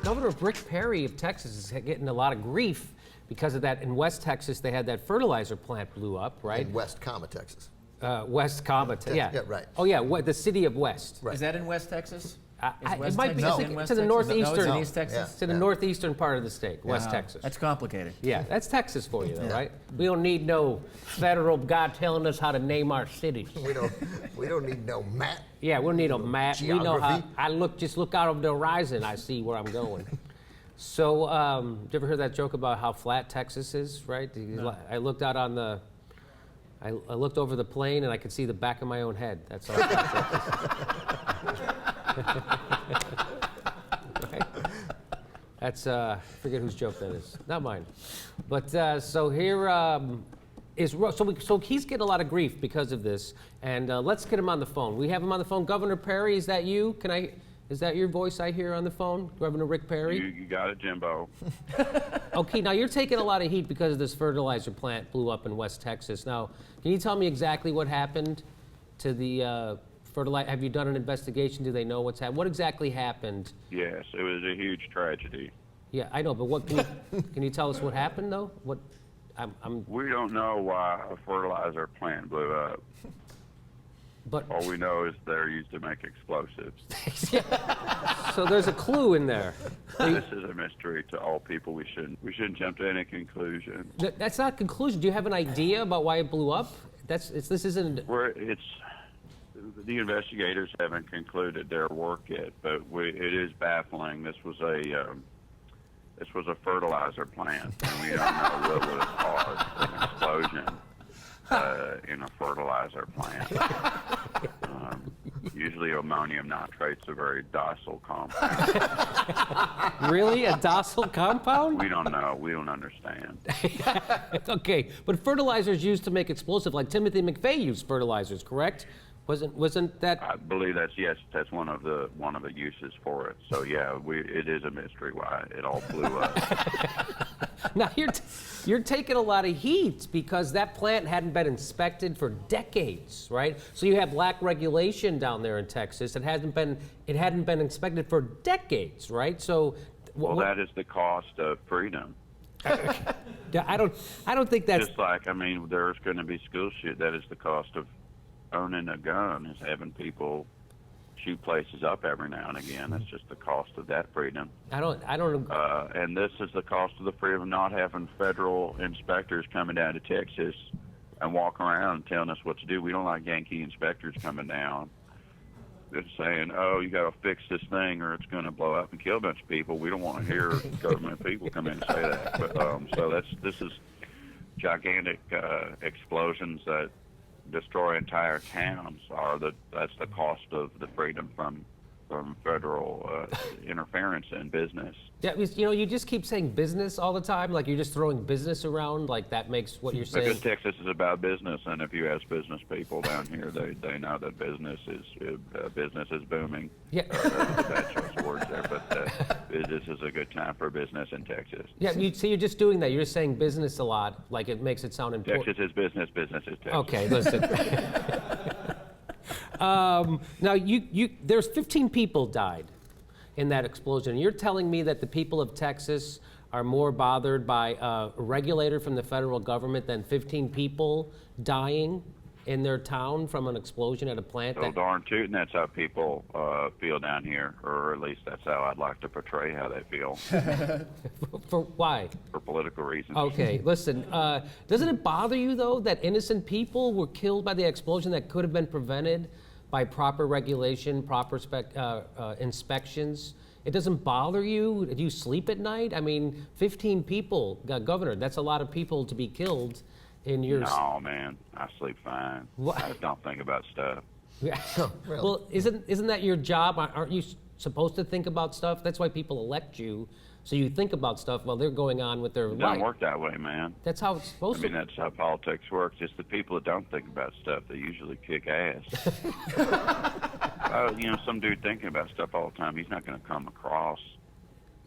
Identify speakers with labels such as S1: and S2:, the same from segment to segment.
S1: Governor Rick Perry of Texas is getting a lot of grief because of that. In West Texas, they had that fertilizer plant blew up, right?
S2: In West, Texas.
S1: West, yeah.
S2: Yeah, right.
S1: Oh, yeah, the city of West.
S2: Right.
S3: Is that in West Texas?
S1: It might be to the
S3: No,
S1: northeastern.
S3: it's in East Texas?
S1: To the northeastern part of the state, West
S3: Wow,
S1: Texas.
S3: That's complicated.
S1: Yeah, that's Texas for you, though, right? We don't need no federal guy telling us how to name our cities.
S2: We don't need no map.
S1: Yeah, we don't need a map. We know how.
S2: Geography.
S1: Just look out over the horizon. I see where I'm going. So, did you ever hear that joke about how flat Texas is? Right?
S3: No.
S1: I looked out on the. I looked over the plane and I could see the back of my own head. That's all. Right? That's I forget whose joke that is. Not mine. But so here so he's getting a lot of grief because of this. And let's get him on the phone. We have him on the phone. Governor Perry, is that you? Is that your voice I hear on the phone, Governor Rick Perry?
S4: You got it, Jimbo.
S1: Okay, now you're taking a lot of heat because of this fertilizer plant blew up in West Texas. Now, can you tell me exactly what happened to the fertilizer? Have you done an investigation? Do they know what's happened? What exactly happened?
S4: Yes, it was a huge tragedy.
S1: Yeah, I know, but what can you tell us what happened though? What
S4: We don't know why a fertilizer plant blew up.
S1: But
S4: all we know is they're used to make explosives.
S1: So there's a clue in there.
S4: This is a mystery to all people. We shouldn't jump to any conclusion.
S1: That's not a conclusion. Do you have an idea about why it blew up? This isn't.
S4: The investigators haven't concluded their work yet, but it is baffling. This was a fertilizer plant, and we don't know what would have caused an explosion in a fertilizer plant. Usually ammonium nitrate's a very docile compound.
S1: Really? A docile compound?
S4: We don't know. We don't understand.
S1: Okay, but fertilizers used to make explosive, like Timothy McVeigh used fertilizers, correct? Wasn't that?
S4: I believe that's one of the uses for it. So yeah, it is a mystery why it all blew up.
S1: Now you're taking a lot of heat because that plant hadn't been inspected for decades, right? So you have lack regulation down there in Texas. It hadn't been inspected for decades, right? So
S4: that is the cost of freedom.
S1: I don't think that's
S4: just like, I mean, there's going to be school shoot. That is the cost of owning a gun, is having people shoot places up every now and again. That's just the cost of that freedom.
S1: I don't.
S4: And this is the cost of the freedom of not having federal inspectors coming down to Texas and walking around and telling us what to do. We don't like Yankee inspectors coming down and saying, "Oh, you got to fix this thing, or it's going to blow up and kill a bunch of people." We don't want to hear government people come in and say that. But this is gigantic explosions that destroy entire towns. That's the cost of the freedom from federal interference in business.
S1: Yeah, you just keep saying business all the time, like you're just throwing business around, like that makes what you're saying.
S4: Because Texas is about business, and if you ask business people down here, they know that business is booming.
S1: Yeah.
S4: There's a bad choice of words there, but this is a good time for business in Texas.
S1: Yeah, you're just doing that. You're just saying business a lot, like it makes it sound important.
S4: Texas is business, business is Texas.
S1: Okay, listen. Now, there's 15 people died in that explosion. You're telling me that the people of Texas are more bothered by a regulator from the federal government than 15 people dying in their town from an explosion at a plant?
S4: So darn tootin', that's how people feel down here, or at least that's how I'd like to portray how they feel.
S1: For why?
S4: For political reasons.
S1: Okay, listen, doesn't it bother you, though, that innocent people were killed by the explosion that could have been prevented by proper regulation, proper inspections? It doesn't bother you? Do you sleep at night? I mean, 15 people, Governor, that's a lot of people to be killed in your...
S4: No, man, I sleep fine.
S1: What?
S4: I just don't think about stuff.
S2: Really?
S1: Well, isn't that your job? Aren't you supposed to think about stuff? That's why people elect you, so you think about stuff while they're going on with their life.
S4: It doesn't work that way, man.
S1: That's how it's supposed to.
S4: I mean, that's how politics works. It's the people that don't think about stuff that usually kick ass. Some dude thinking about stuff all the time, he's not going to come across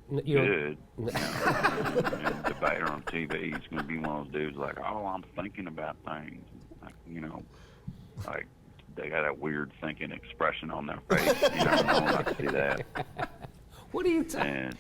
S4: good. In a debater on TV, he's going to be one of those dudes like, oh, I'm thinking about things. Like they got that weird thinking expression on their face. No one likes to see that.
S1: What are you talking?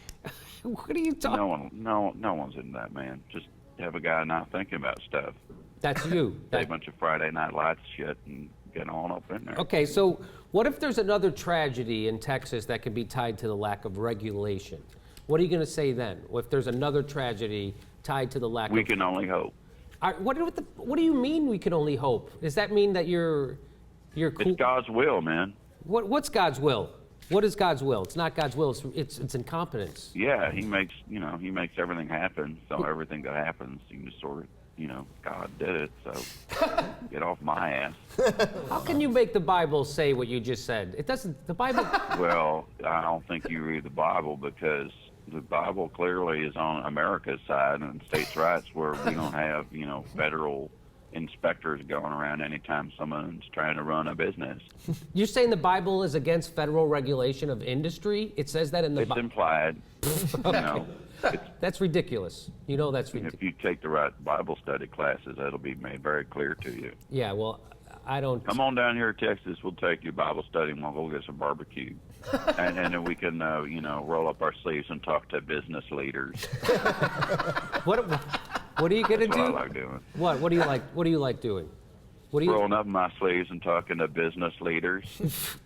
S1: What are you talking?
S4: No one's in that, man. Just have a guy not thinking about stuff.
S1: That's you.
S4: Say a bunch of Friday Night Lights shit and get on up in there.
S1: Okay, so what if there's another tragedy in Texas that can be tied to the lack of regulation? What are you going to say then? If there's another tragedy tied to the lack
S4: We
S1: of...
S4: can only hope.
S1: What do you mean we can only hope? Does that mean that you're cool?
S4: It's God's will, man.
S1: What's God's will? What is God's will? It's not God's will. It's incompetence.
S4: Yeah, he makes everything happen. So everything that happens, you can just sort of, God did it. So get off my ass.
S1: How can you make the Bible say what you just said? It doesn't. The Bible.
S4: Well, I don't think you read the Bible because the Bible clearly is on America's side and states' rights, where we don't have, federal inspectors going around anytime someone's trying to run a business.
S1: You're saying the Bible is against federal regulation of industry? It says that in the
S4: It's
S1: Bible.
S4: implied.
S1: That's ridiculous. You know that's ridiculous.
S4: If you take the right Bible study classes, that'll be made very clear to you.
S1: Yeah, well, I don't.
S4: Come on down here to Texas. We'll take you Bible study and we'll go get some barbecue. and then we can, roll up our sleeves and talk to business leaders.
S1: What are you gonna
S4: That's
S1: do?
S4: what I like doing.
S1: What do you like? What do you like doing? What do you?
S4: Rolling up my sleeves and talking to business leaders.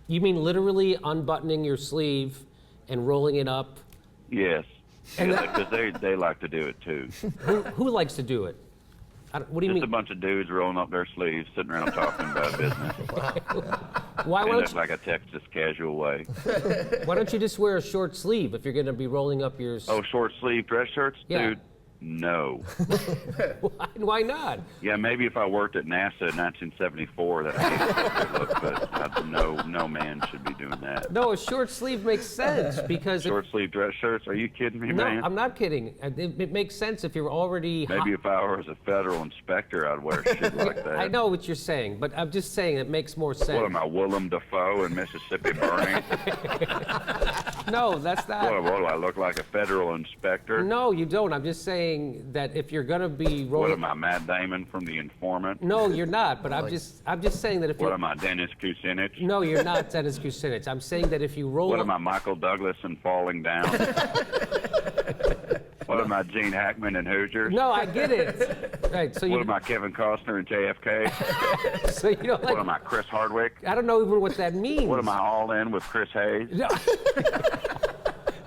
S1: You mean literally unbuttoning your sleeve and rolling it up?
S4: Yes.
S1: And
S4: Because they like to do it too.
S1: Who likes to do it? What do you
S4: Just
S1: mean?
S4: a bunch of dudes rolling up their sleeves, sitting around talking about business.
S1: Why
S4: In
S1: don't
S4: like a Texas casual way.
S1: Why don't you just wear a short sleeve if you're going to be rolling up your?
S4: Oh, short sleeve dress shirts,
S1: Yeah.
S4: dude. No.
S1: Why not?
S4: Yeah, maybe if I worked at NASA in 1974, that would look, but no man should be doing that.
S1: No, a short sleeve makes sense because
S4: Short sleeve dress shirts? Are you kidding me,
S1: no,
S4: man?
S1: I'm not kidding. It makes sense if you're already.
S4: Maybe if I was a federal inspector, I'd wear shit like that.
S1: I know what you're saying, but I'm just saying it makes more sense.
S4: What am I, Willem Dafoe in Mississippi Burning?
S1: No, that's not.
S4: What do I look like, a federal inspector?
S1: No, you don't. I'm just saying that if you're gonna be rolling.
S4: What am I, Matt Damon from The Informant?
S1: No, you're not. But I'm just saying that if
S4: What
S1: you.
S4: am I, Dennis Kucinich?
S1: No, you're not Dennis Kucinich. I'm saying that if you roll.
S4: What am I, Michael Douglas in Falling Down? What am I, Gene Hackman in Hoosiers?
S1: No, I get it. Right. So
S4: What
S1: you.
S4: am I, Kevin Costner in JFK?
S1: So you don't like.
S4: What am I, Chris Hardwick?
S1: I don't know even what that means.
S4: What am I, All In with Chris Hayes?
S1: No.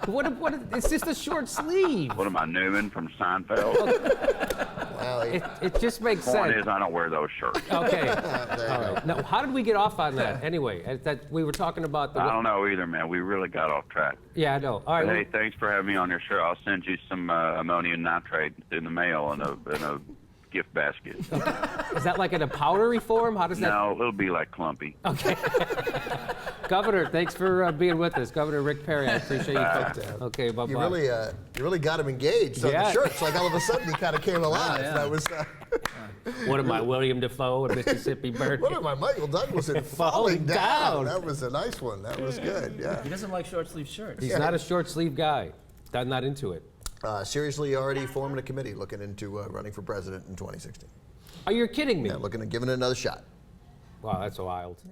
S1: What? It's just a short sleeve.
S4: What am I, Newman from Seinfeld?
S2: Well,
S1: It just makes
S4: Point
S1: sense.
S4: is, I don't wear those shirts.
S1: Okay.
S2: there you
S1: All
S2: go.
S1: right. Now, how did we get off on that? Anyway, that we were talking about the.
S4: I don't know either, man. We really got off track.
S1: Yeah, I know. All right.
S4: But hey, thanks for having me on your show. I'll send you some ammonium nitrate in the mail in a gift basket.
S1: Is that like in a powdery form? How does that?
S4: No, it'll be like clumpy.
S1: Okay. Governor, thanks for being with us. Governor Rick Perry, I appreciate you. Okay, bye-bye.
S2: You really got him engaged on
S1: Yeah.
S2: the shirts. Like all of a sudden, he kind of came alive.
S3: yeah.
S2: That was.
S1: What am I, William Defoe and Mississippi Burning?
S2: What am I, Michael Douglas in
S1: Falling
S2: Falling
S1: Down.
S2: Down? That was a nice one. That was good. Yeah.
S3: He doesn't like short sleeve shirts.
S1: He's not a short sleeve guy. I'm not into it.
S2: Seriously, already forming a committee looking into running for president in 2016.
S1: Are you kidding me?
S2: Yeah, looking at giving it another shot.
S1: Wow, that's wild.